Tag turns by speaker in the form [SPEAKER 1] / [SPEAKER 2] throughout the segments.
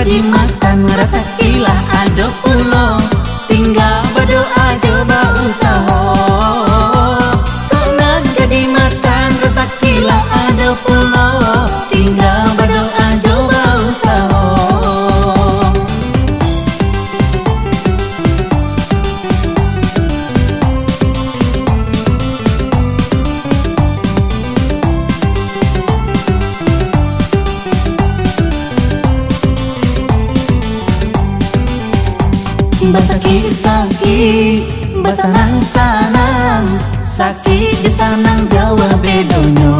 [SPEAKER 1] dimakan rasa gila ada pulau. Tinggal berdoa coba usaha. Tenang jadi makan rasa gila ada pulau. Tinggal berdoa coba usaha. Basaki-saki, basanang-sanang, sakit je sanang Jawa bedonyo.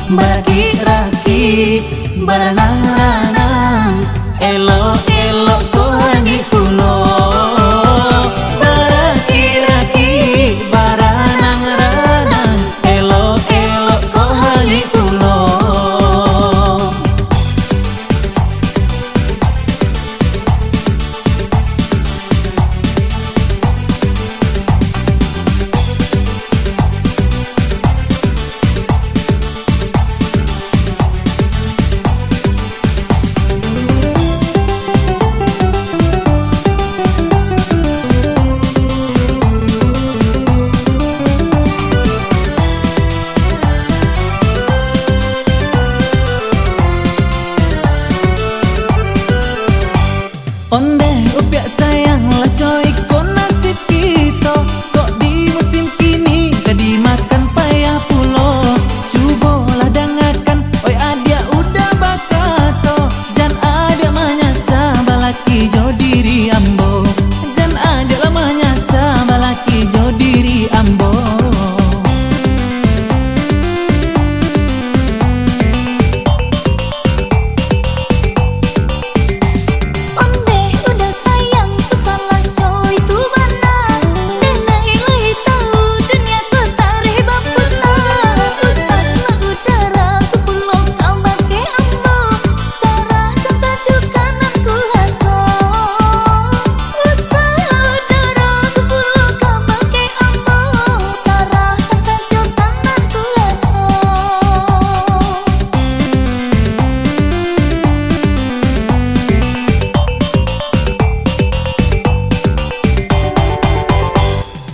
[SPEAKER 1] Baraki-raki, baranang-ranang, elok-elok ko hangi pulo. Baraki-raki, baranang-ranang, elok-elok ko hangi pulo. Onde upiak sayang lah coy, kok nasib kita kok di musim kini gak dimakan payah pulo. Cubolah dengarkan, oi adia udah bakato, jan adia manyasa balaki jo diri ambo, jan adia lah manyasa balaki jo diri ambo.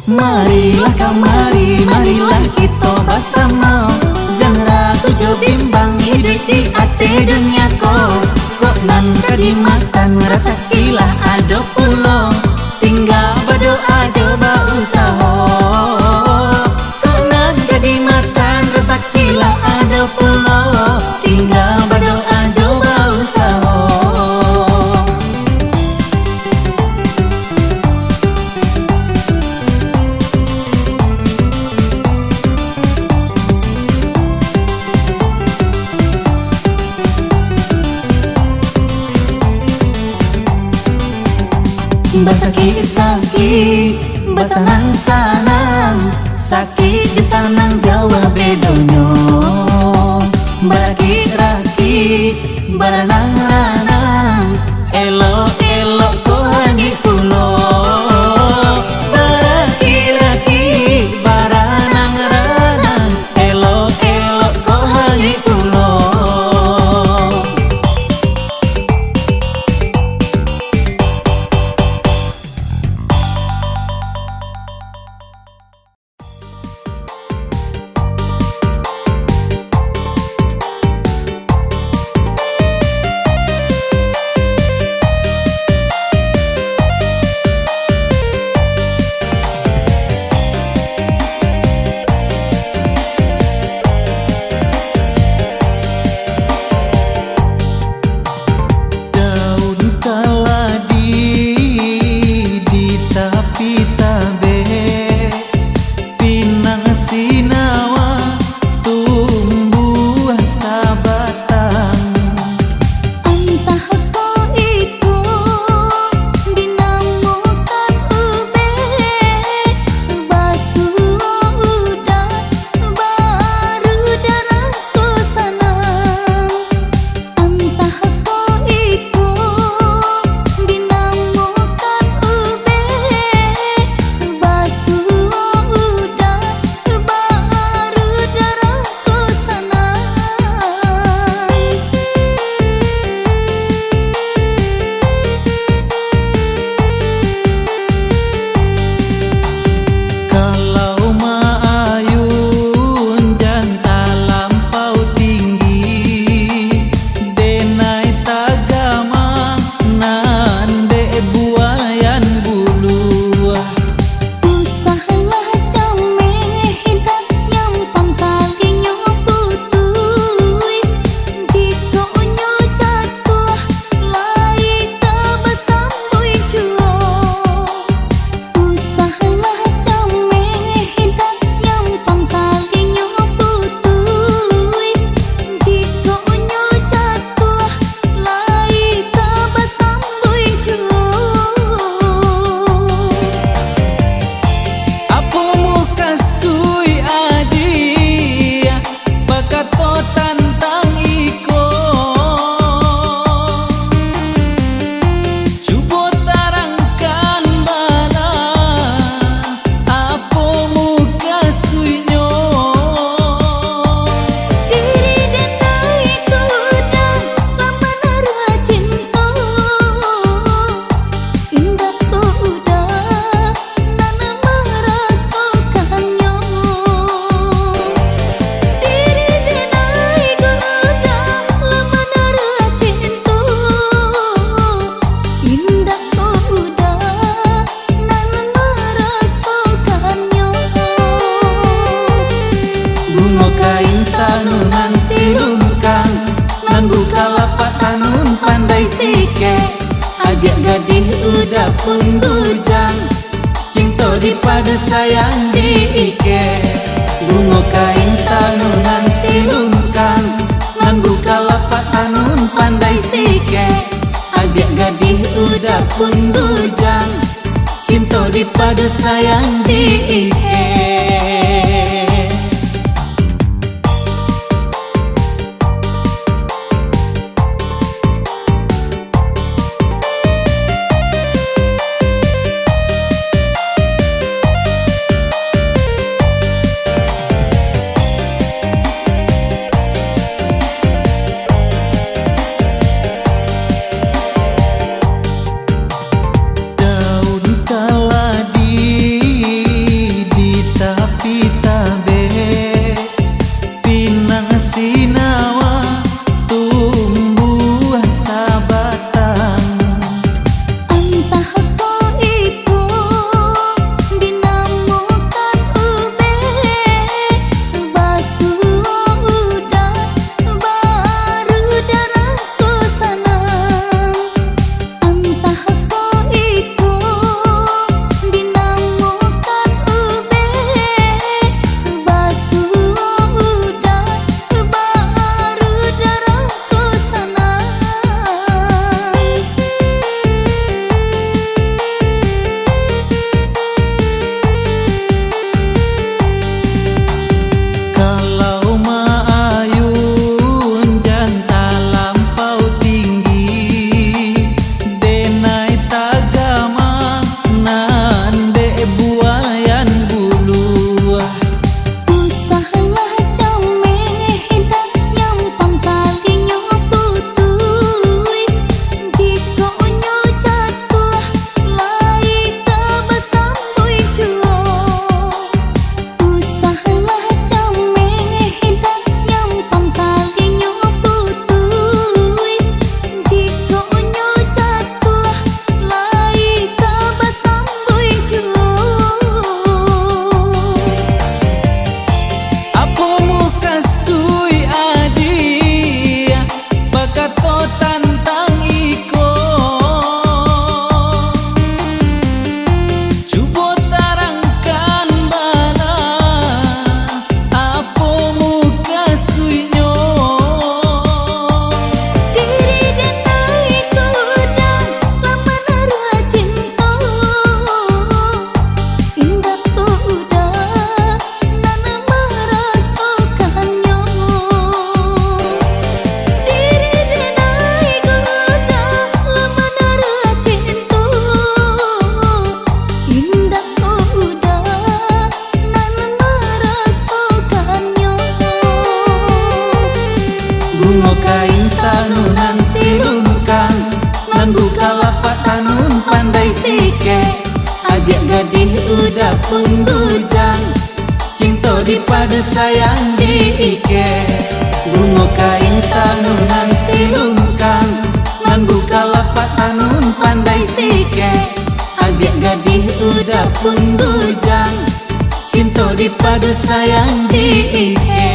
[SPEAKER 1] Marilah kamari, marilah kita bersama. Jangan ragu jo bimbang hidup di ate dunia ko. Kok nan dimakan rasa gila ada pulau. Tinggal berdoa coba usaha. Kok nan dimakan rasa gila ada pulau. Tinggal berdoa coba usaha. Basaki-saki, basanang-sanang, sakit je sanang Jawa bedonyo. Baraki-raki, baranang-ranang, elok-elok ko hangi pulo. Baraki-raki, baranang-ranang, elok-elok ko hangi pulo. udah pun bujang, cinta daripada sayang diike. Bunga kain tanunan silungkang, nan buka lapak tanun pandai sike. Adik gadis udah pun bujang, cinta daripada sayang diike. Bunga kain tanunan silungkang, nan buka lapak tanun pandai sike. Adik gadis udah pun bujang, cinta daripada sayang diike. Bunga kain tanunan silungkang, nan buka lapak tanun pandai sike. Adik gadis udah pun bujang, cinta daripada sayang diike.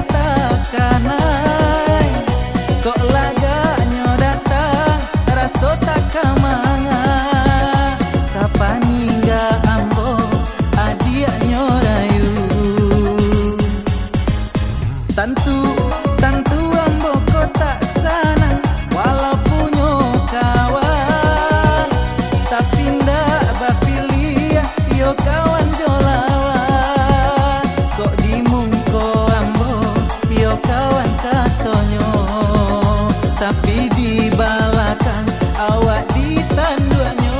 [SPEAKER 1] takanai kok laganya datang raso tak kamanga sapani ga ambo adiaknya rayu Tantu ambo kota sana walau punya kawan tapi ndak bapilih yo kawan jolawan kok dimungko ambo yo kawan katonyo tapi di belakang awak ditanduanyo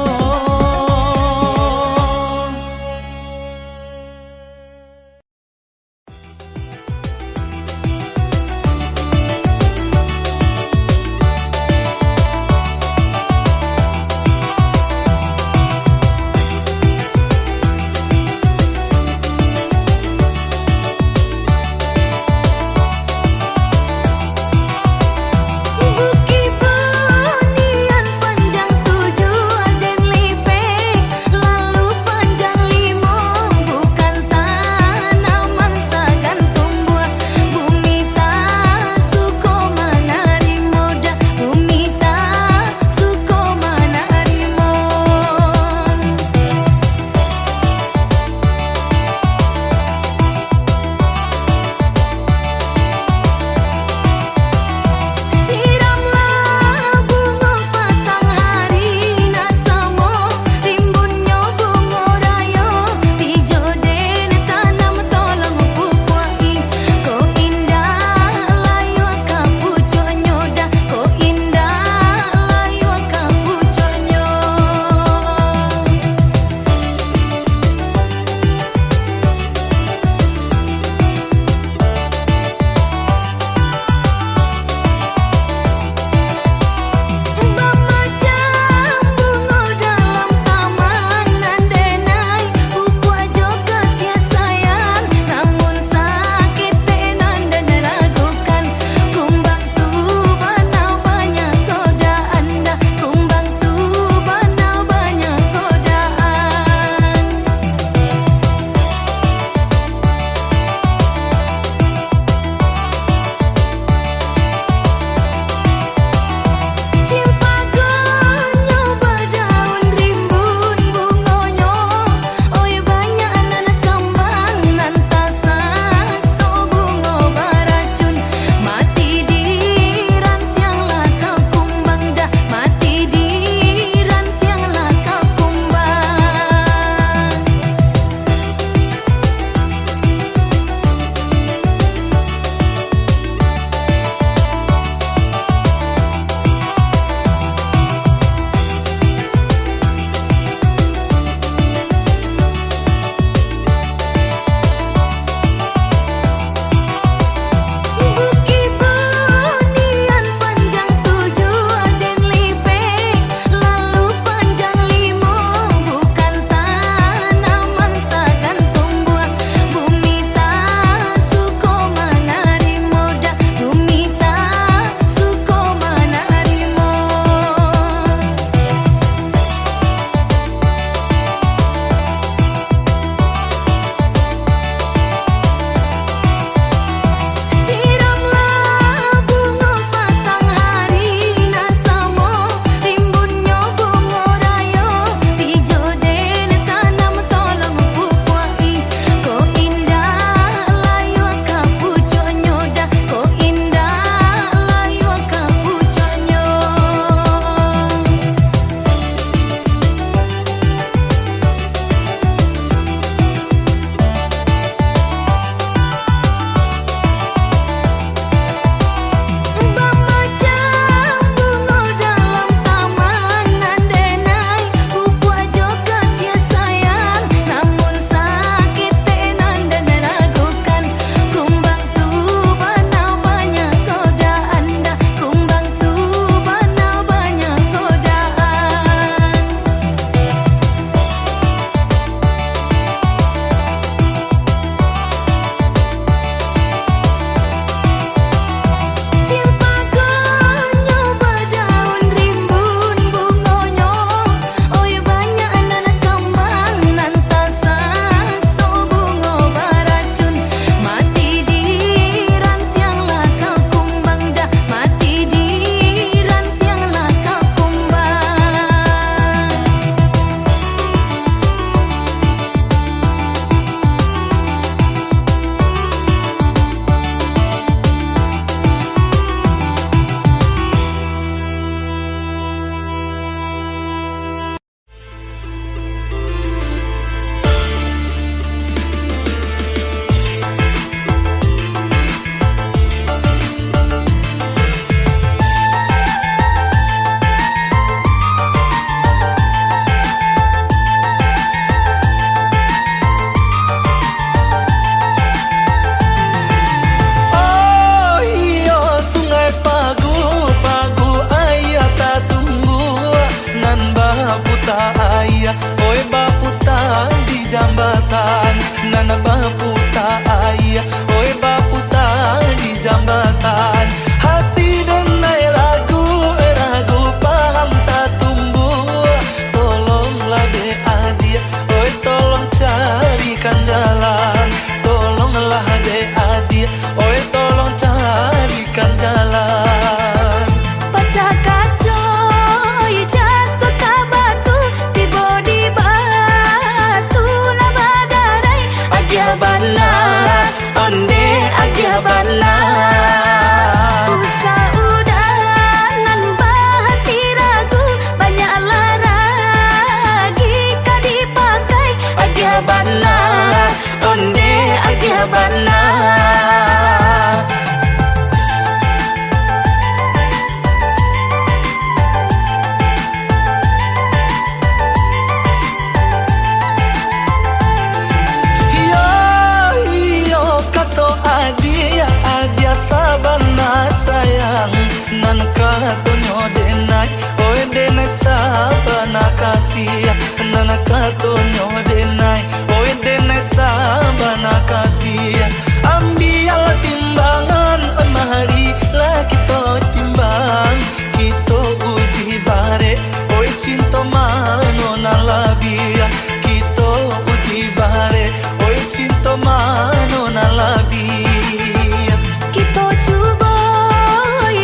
[SPEAKER 2] donyo denai, oi denai sabana kasih. Ambil timbangan pemahari lah kita timbang, kita uji bare, oi cinta mano nalabia. Kita uji bare, oi cinta mano nalabia.
[SPEAKER 1] Kita cuba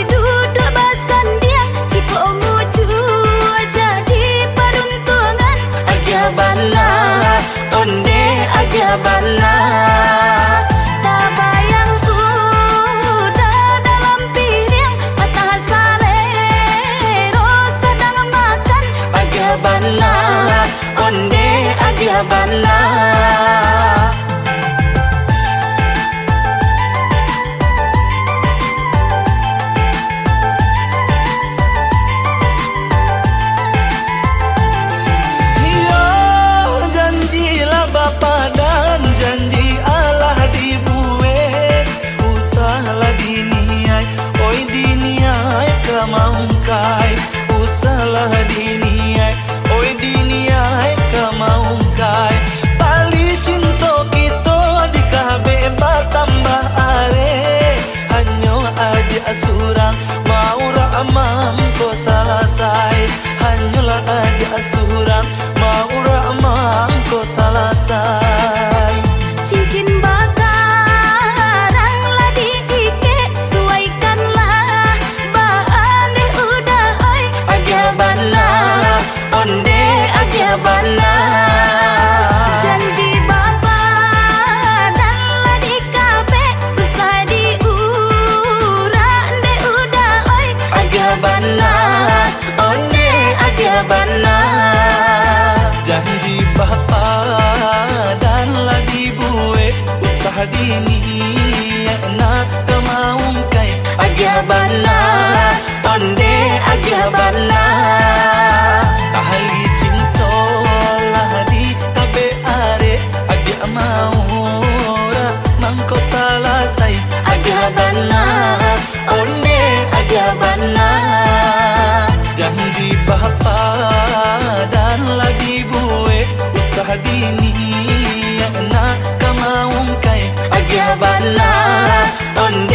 [SPEAKER 1] duduk bersendiang, jika muju jadi peruntungan.
[SPEAKER 2] Aja bala, onde aja bala.
[SPEAKER 1] Tak bayang udah dalam piring, patah salero sedang makan.
[SPEAKER 2] Aja bala, onde aja bala. Usalah diniai, oi diniai kamaungkai. Tali cinta kita di kabe batambah are. Hanyo aja surang mau ramam ko salasai. Hanyolah aja surang mau ramam ko salasai.
[SPEAKER 1] Cincin bakaran lah diikat, suaikanlah bahan deh udah oi.
[SPEAKER 2] Aja bala, onde aja bala.
[SPEAKER 1] Janji bapa dan lah di kabe, usah diurak deh udah oi.
[SPEAKER 2] Aja bala, onde aja bala. Janji bapa dan lah dibuat, usah dini nak kemaungkai. Aja bala, onde aja bala. Ahli cinta lah di kabe are, aja mau mangko salasai. Aja bala, onde aja bala. Janji bapa dan lagi buat, usah dini nak kemaungkai. Aja bala, onde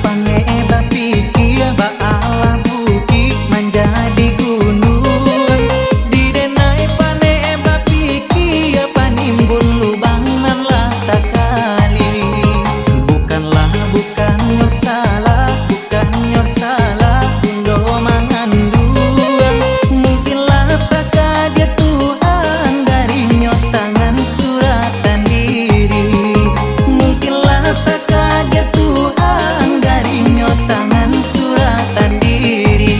[SPEAKER 1] pange bapiki ba ala buki menjadi gunung. Di denai pane bapiki panimbul lubang nan lah tak kali. Bukanlah bukan nyo salah, bukan nyo salah undo manganduang. Mungkinlah tak dia Tuhan dari nyo tangan suratan diri. Mungkinlah tak dia Tuhan dari nyo tangan suratan diri.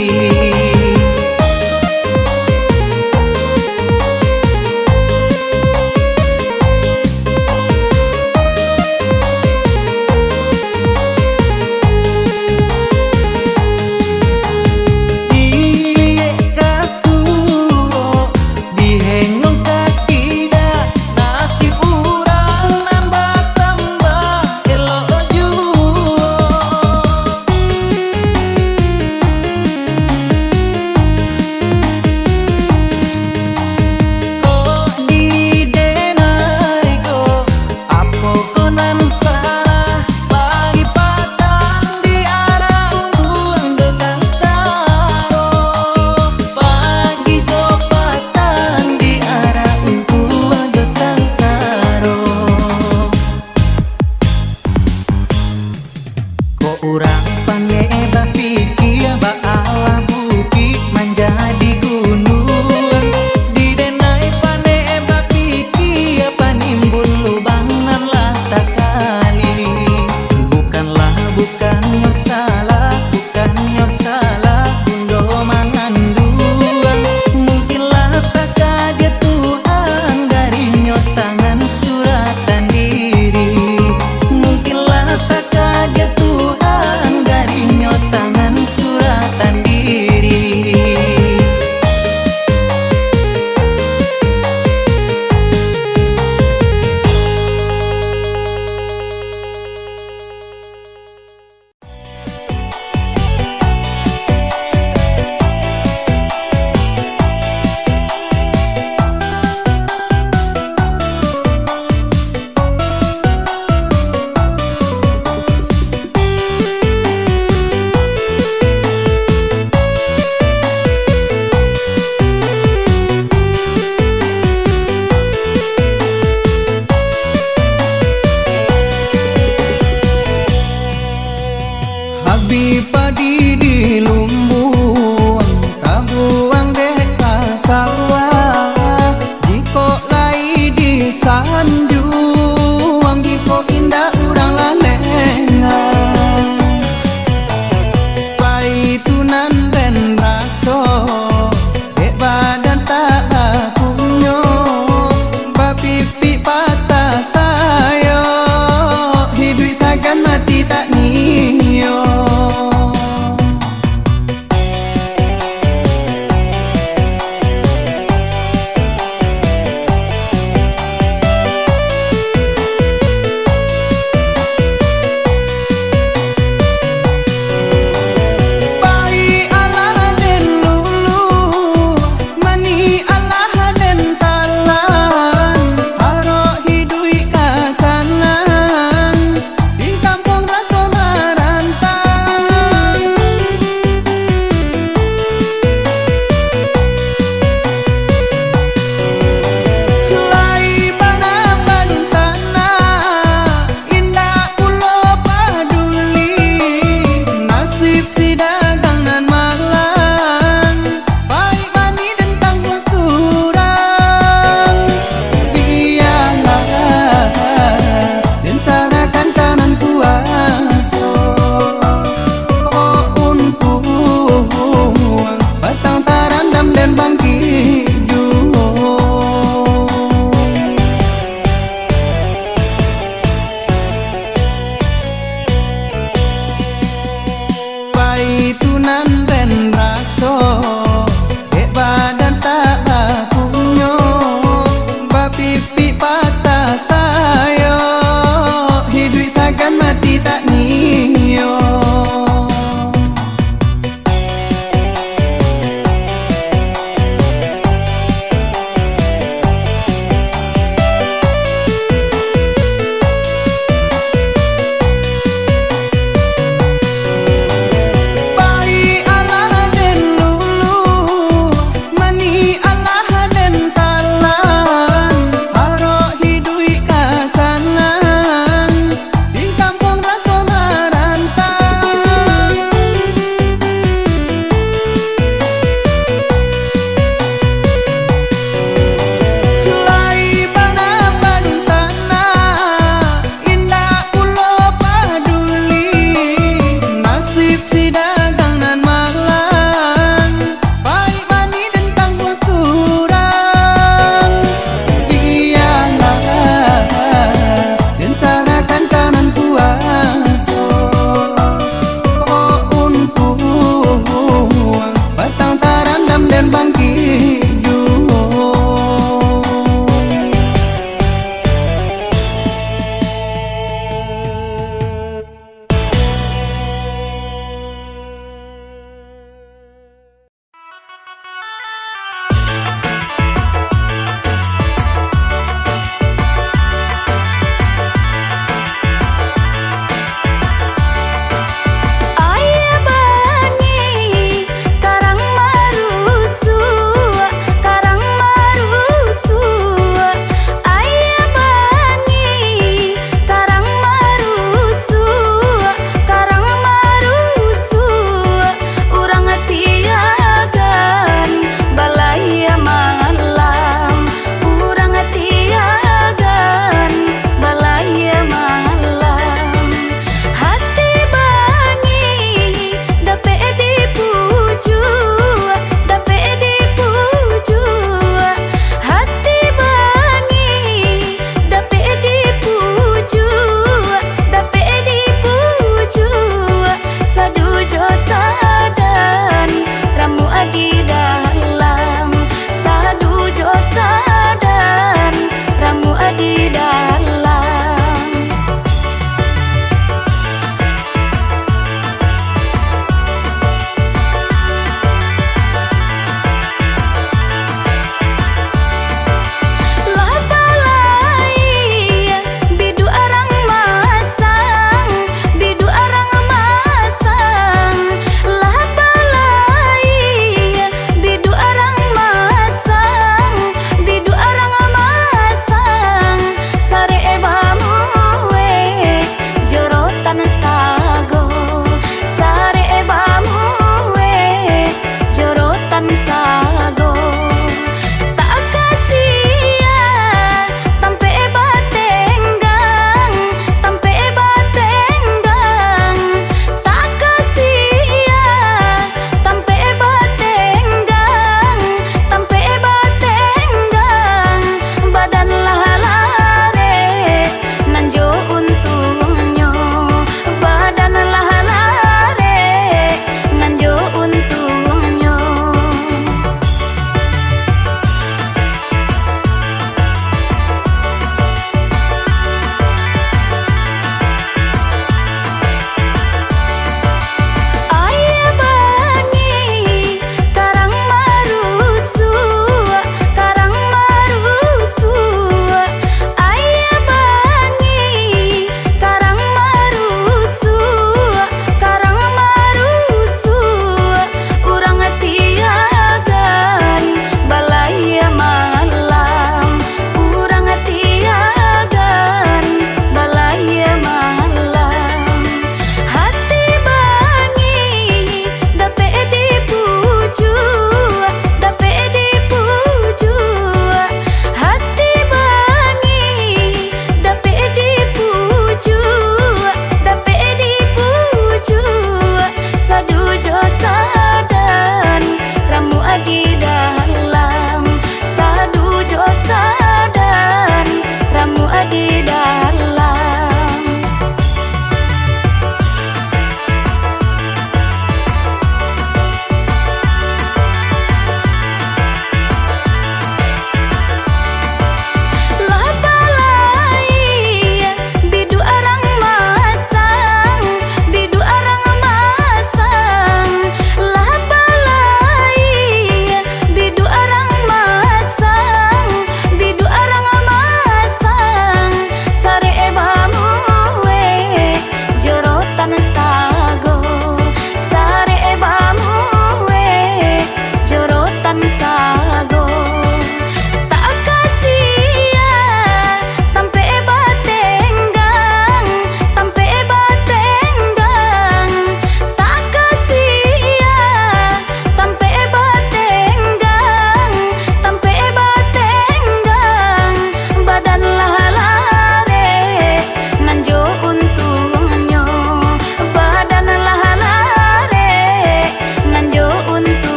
[SPEAKER 1] Iye kasuo dihengong kaki dah nasib urang nambah tambah elok juo. Kok diri denai ko apo konan salah lagi patang di arah uang dosan saro. Pagi jo patang di arah uang dosan saro. Ko urang pange bapiki ba ala buki menjadi gunung. Di denai pane bapiki panimbul lubang nan lah tak kali. Bukanlah bukan nyo salah, bukan nyo salah undo manganduang. Mungkinlah tak dia Tuhan dari nyo tangan suratan diri. Mungkinlah tak dia Tuhan dari nyo tangan suratan diri. Habis padi di lumbuang, tabuang deka sawah. Jiko lai di sanjuang, jiko indah urang lalenga. Paitunan dan raso, dek badan tak akunyo. Bapipi patah sayo, hidup sagan mati tak nio.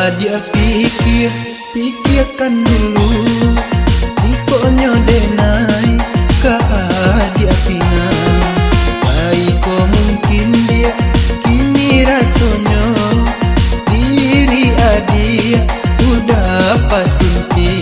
[SPEAKER 2] Dia pikirkan dulu Tikonya denai ka dia pina Baik ko mungkin dia kini rasanya Diri adia udah pasunti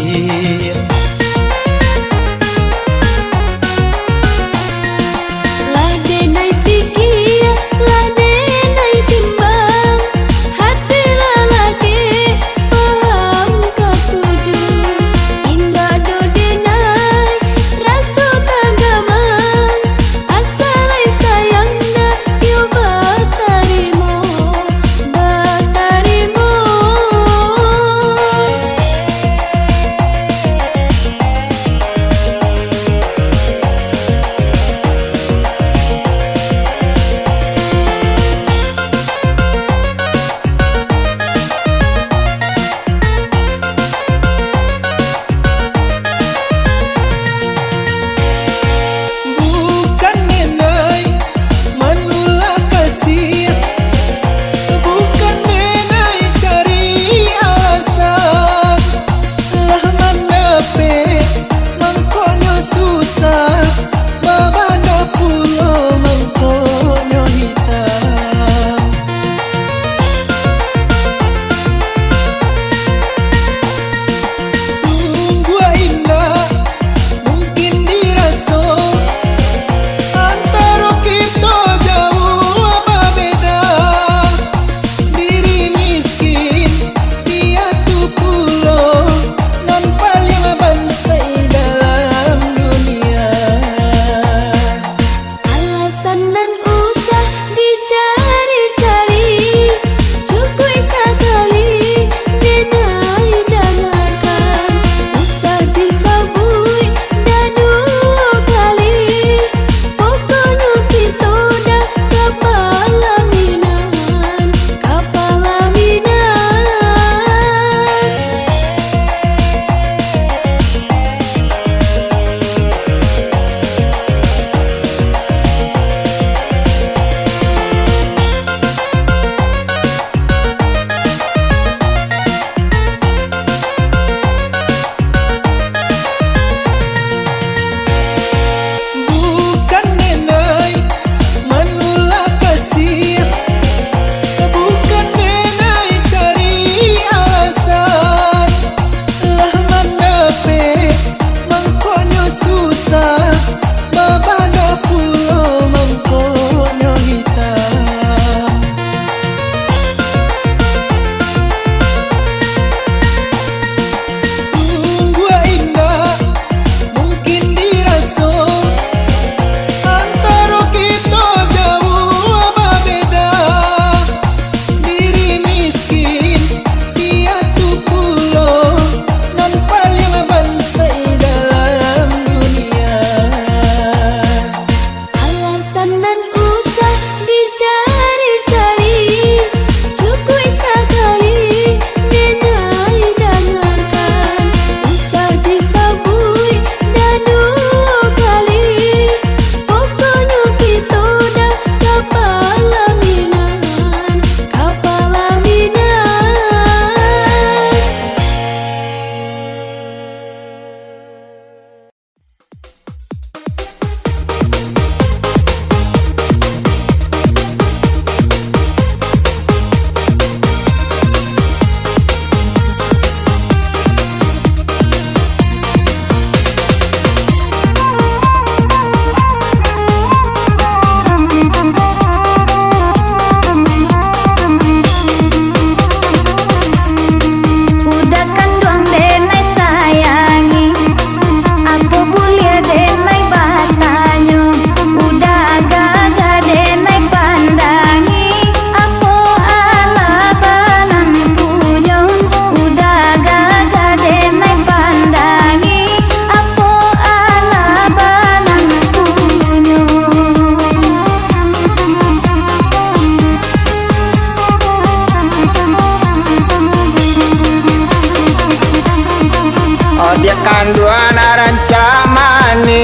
[SPEAKER 3] Kanduan rancamani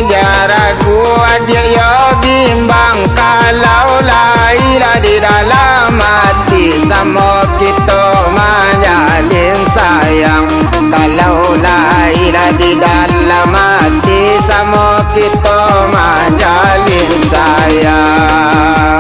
[SPEAKER 3] jaraku adik yo bimbang kalau lahir di dalam hati sama kita Kalau lahir di dalam hati sama kita menjalin sayang.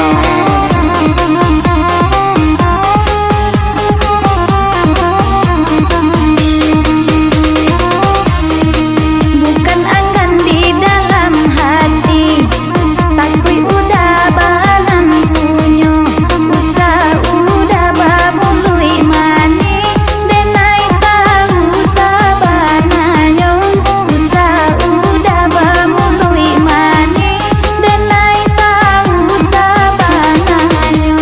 [SPEAKER 4] Bukan anggan di dalam hati, takui udah balan punyo, usah udah babului mani, denai tahu sabananyo, usah udah babului mani, denai tahu sabananyo.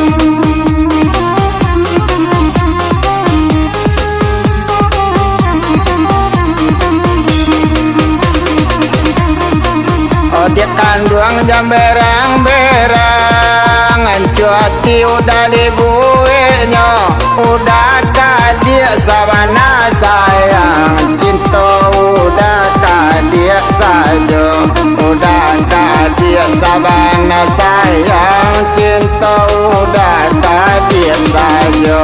[SPEAKER 3] Dia kandung jam berang-berang, ancuati udah dibuihnya, udah kadia sabana sayang, cinta udah kadia saja, udah kadia sabana sayang, cinta udah kadia saja.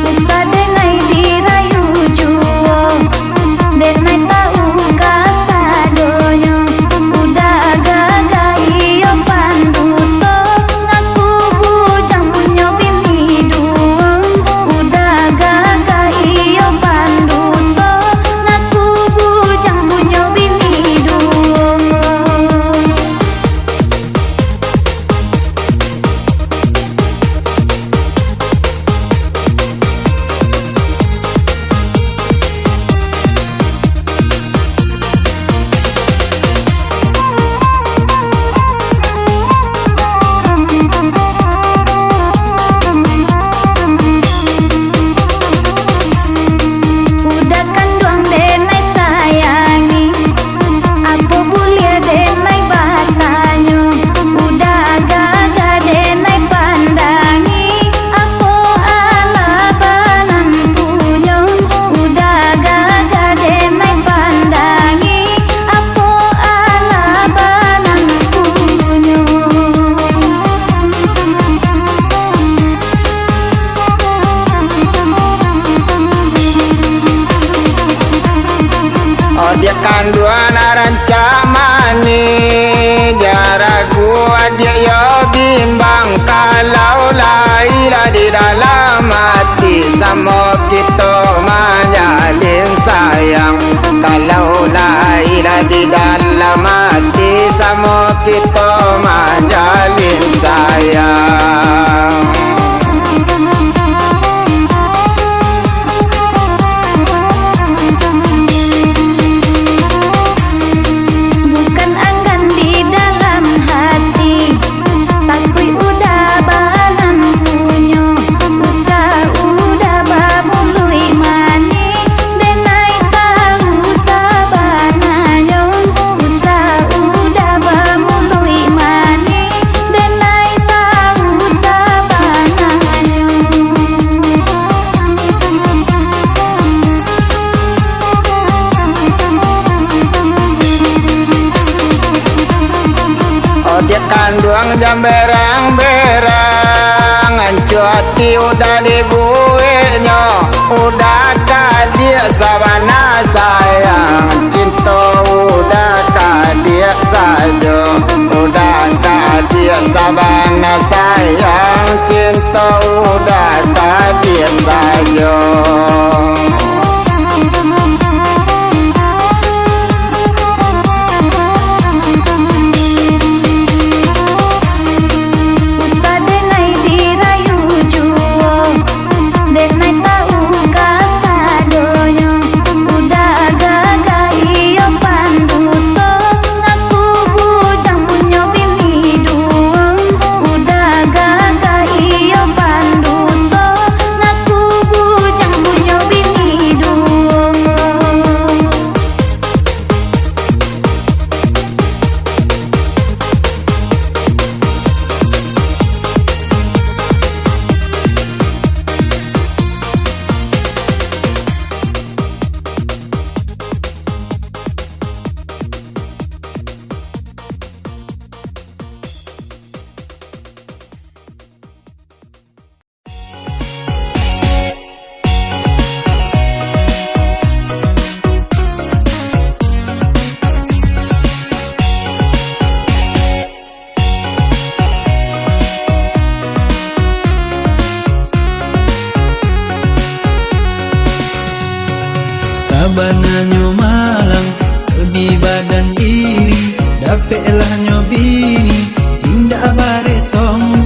[SPEAKER 4] Usah denai dirayu juo, denai tahu kasadonyo, udah gagai yo panduto, ngaku bujang punyo bini duo, udah gagai yo panduto, ngaku bujang punyo bini duo. Udah kanduang denai sayangi, apa boleh denai batanyo, udah gaga denai pandangi, apa ala banan punyo, udah gaga denai pandangi, apa ala banan punyo.
[SPEAKER 3] Dia kandungan rancak mani, jaraku dia yo bimbang. Kalau lahir di dalam hati sama kita menjalin sayang. Kalau lahir di dalam hati sama kita menjalin sayang.
[SPEAKER 4] Bukan anggan di dalam hati, takui udah balan punyo, usah udah babului mani, denai tahu sabananyo, usah udah babului mani, denai tahu sabananyo.
[SPEAKER 3] Dia kandung jam berang-berang, ancuati udah dibuihnya, udah kadia sabana sayang, cinta udah kadia saja, udah kadia sabana sayang, cinta udah kadia saja.
[SPEAKER 4] Usah denai dirayu juo, denai tahu kasadonyo, udah gagai yo panduto, ngaku bujang punyo bini duo, udah gagai yo panduto, ngaku bujang punyo bini
[SPEAKER 2] bananyo malang di badan diri dapatlah nyo bini indah baretong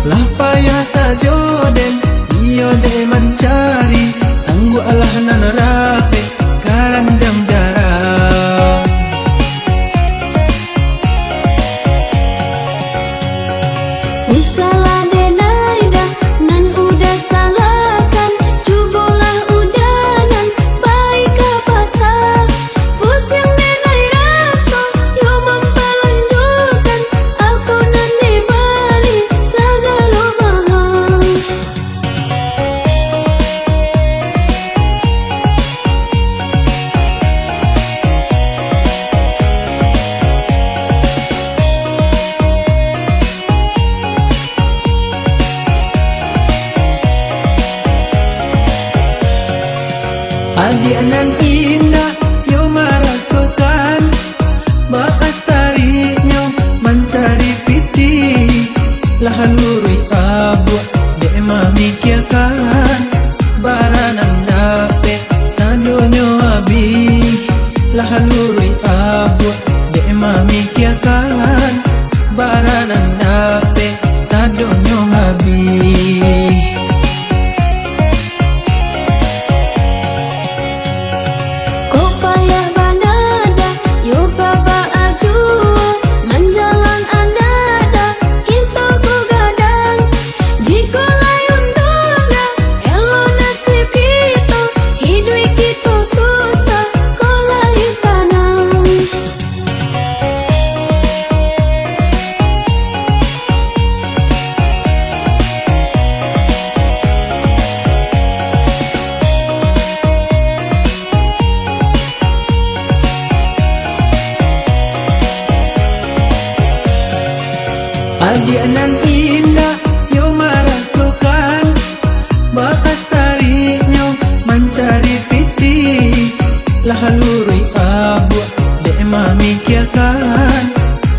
[SPEAKER 2] lah payah sajoden iyo de mencari tangguh alah nan rape karanjang jarak
[SPEAKER 4] Usalah denaida nan udah salahkan cubolah udanan baik ke pasar pusing denai raso yo memperlanjutkan aku nan dibalik segala mahal
[SPEAKER 2] adik nan indah yo marasukan bahasarinya mencari piti lah lurui abu de mamikiakan baranan dape sadonyo abi lah lurui abu de mamikiakan baranan dape sadonyo abi
[SPEAKER 4] Kok payah banada, yo baba ajua menjalan anada, kita ku gadang. Jika layun tunda, elo nasib kita, hidup kita susah, kolai sanang.
[SPEAKER 2] adik nan indah yo marasukan bahasarinya mencari piti lah lurui abu de mamikiakan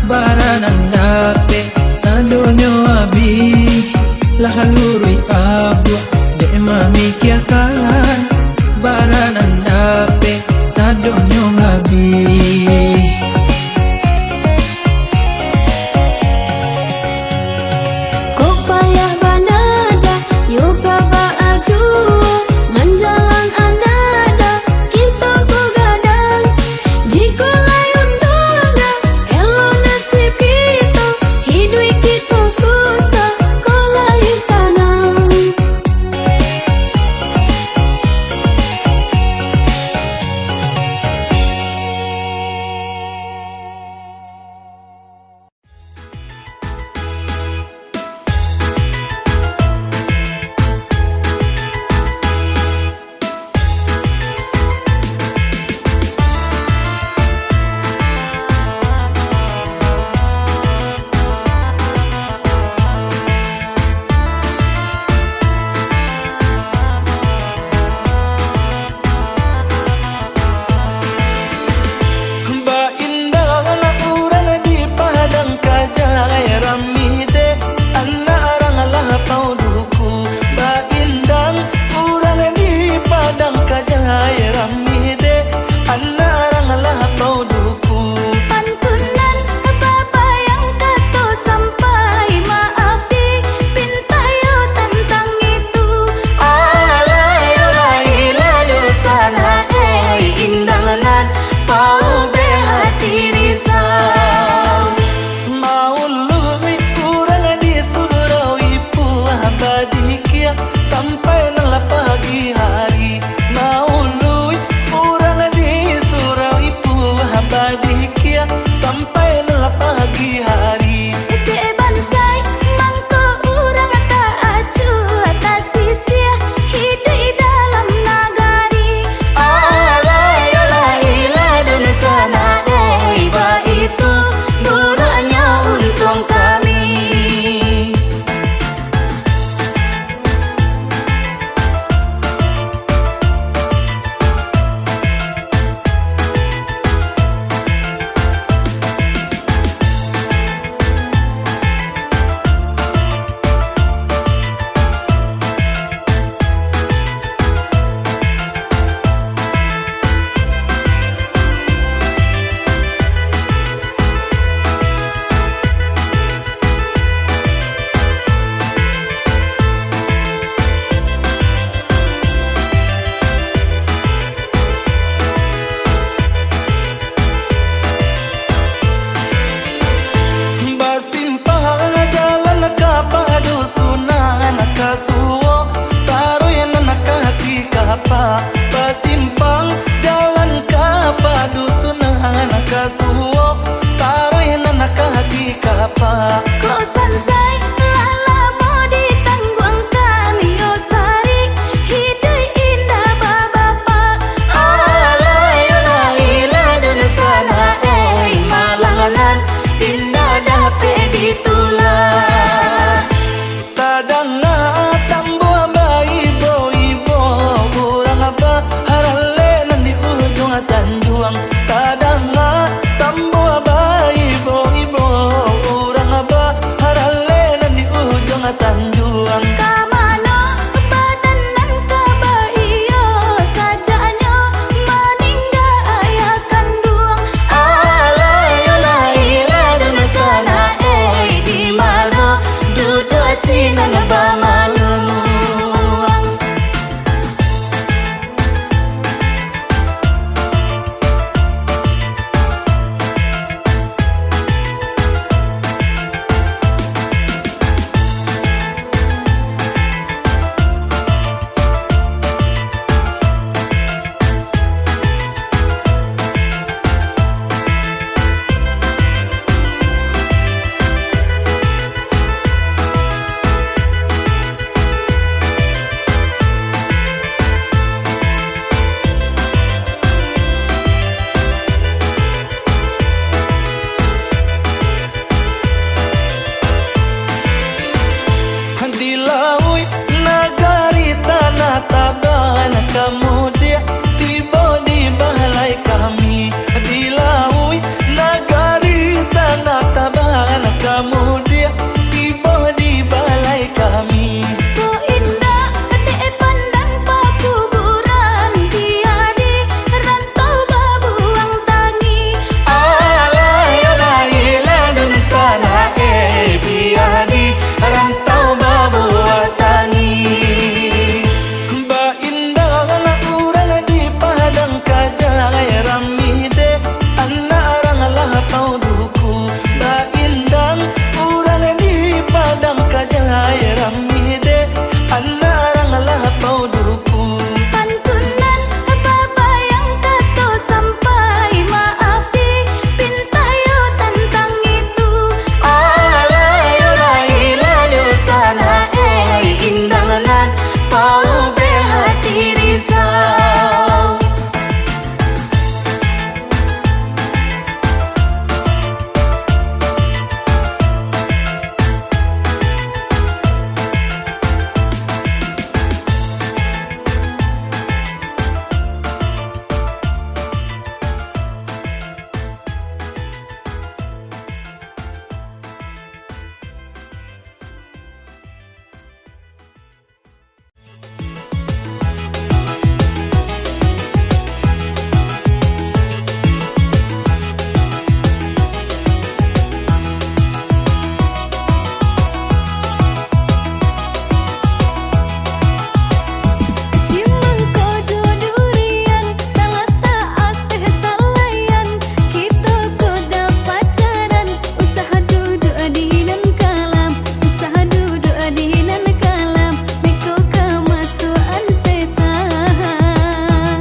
[SPEAKER 2] baranan dape sadonyo abi lah lurui abu de mamikiakan baranan dape sadonyo abi
[SPEAKER 4] Kok payah banada, yo baba ajua menjalan anada, kita ku gadang. Jika layun tunda, elo nasib kita, hidup kita susah, kolai sanang.
[SPEAKER 2] pa pasimpang jalan ka padusunan kasuo taroy na nakahasi ka pa
[SPEAKER 4] Ko sansay lala mo ditangguangkan yo sari hidup indah babapa
[SPEAKER 1] Alayo laila dun sana malanganan indah dapat ditulah
[SPEAKER 2] tadang na tambo ba ibo urang ba haralle nan di ujung tanjuang tadang na tambo ba ibo urang ba haralle nan di ujung tanjuang
[SPEAKER 4] Kamano badanan ka ba iyo sajanyo maningga ayah kandung
[SPEAKER 1] Alayo laila dun sana di malo duduk sinan ba maluang
[SPEAKER 2] Dilaui nagari tanah taban kemudian tiba di balai kami Dilaui nagari tanah taban kemudian tiba di balai kami
[SPEAKER 4] Ko indah dek pandang pakuburan tiadi rantau babuang tangi
[SPEAKER 1] Alayo laila dun sana biadi rantau babuat tangi
[SPEAKER 2] Ba indah na urang di padang kajai ramide anak arang lapau duku Ba indah urang di padang kajai ramide anak arang lapau duku
[SPEAKER 4] Pantunan baba yang tato sampai maaf di pintayo tentang itu
[SPEAKER 1] Alayo laila dun sana indangan pau behati risau
[SPEAKER 4] Simang kojo durian talata akeh salayan kita koda pacaran usaha duduk adinan kalam usaha duduk adinan kalam beko kemasukan setan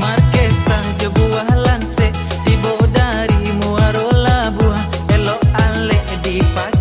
[SPEAKER 2] Marquesa jebuah lanse tibo dari muaro labuah elok ale di pagi